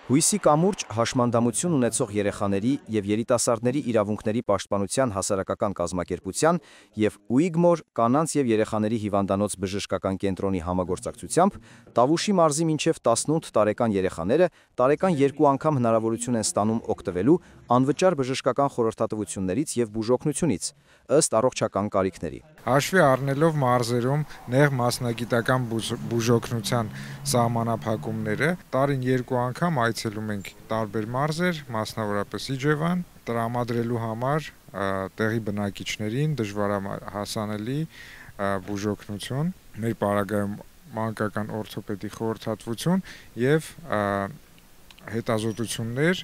Հույսի կամուրջ հաշմանդամություն ունեցող երեխաների և երիտասարդների իրավունքների պաշտպանության հասարակական կազմակերպության և Ուիգմոր կանանց և երեխաների հիվանդանոց բժշկական կենտրոնի համագործակցությամբ Տավուշի մարզի մինչև 18 տարեկան երեխաները տարեկան 2 անգամ հնարավորություն են ստանում օգտվելու անվճար բժշկական խորհրդատվություններից և բուժօգնությունից, ըստ առողջական կարիքների։ Հաշվի առնելով մարզերում նեղ մասնագիտական բուժօգնության սահմանափակումները, տարին 2 անգամ այցելում ենք տարբեր մարզեր, մասնավորապես Իջևան, տրամադրելու համար տեղի բնակիչներին դժվարահասանելի բուժօգնություն, մեր պարագայում մանկական օրթոպեդի խորհրդատվություն և հետազոտություններ,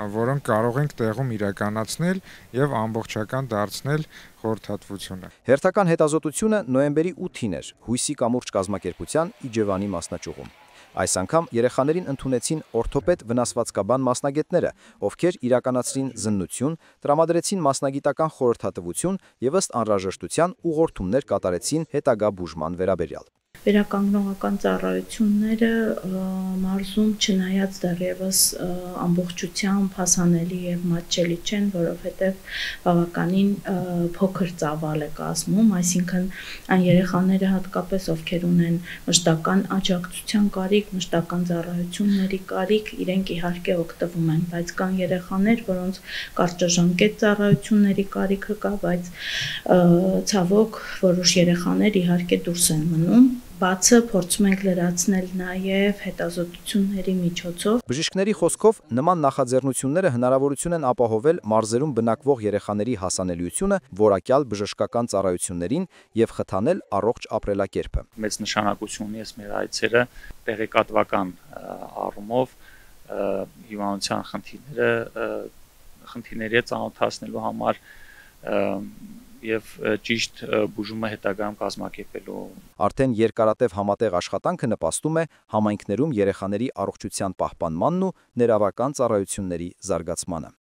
որոնք կարող ենք տեղում իրականացնել և ամբողջական դարձնել խորհրդատվությունը։ Հերթական հետազոտությունը նոյեմբերի 8-ին էր Հույսի կամուրջ կազմակերպության Իջևանի մասնաճյուղում։ Այս անգամ երեխաներին ընդունեցին օրթոպեդ վնասվածքաբան մասնագետները, ովքեր իրականացրին զննություն, տրամադրեցին մասնագիտական խորհրդատվություն և ըստ անհրաժեշտության ուղղորդումներ կատարեցին հետագա բուժման վերաբերյալ։ Վերականգնողական ծառայությունները մարզում չնայած դեռևս ամբողջությամբ հասանելի եւ մատչելի չեն, որովհետեւ բավականին փոքր ծավալ է կազմում, այսինքն այն երեխաները հատկապես ովքեր ունեն մշտական աջակցության կարիք, մշտական ծառայությունների կարիք, իրենք իհարկե օգտվում են, բայց կան երեխաներ, որոնց կարճաժամկետ ծառայությունների կարիքը կա, բայց ցավոք որոշ երեխաներ իհարկե դուրս են մնում։ Բացը փորձում ենք լրացնել նաև հետազոտությունների միջոցով։ Բժիշկների խոսքով նման նախաձեռնությունները հնարավորություն են ապահովել մարզերում բնակվող երեխաների հասանելիությունը որակյալ բժշկական ծառայություններին և խթանել առողջ ապրելակերպը։ Մեծ նշանակություն ունի մեր այցերը տեղեկատվական առումով հիվանդության խնդիրների ծանոթացնելու համար և ճիշտ բուժումը հետագայում կազմակերպելու։ Արդեն երկարատև համատեղ աշխատանքը նպաստում է համայնքներում երեխաների առողջության պահպանմանն ու ներավական ծառայությունների զարգացմանը։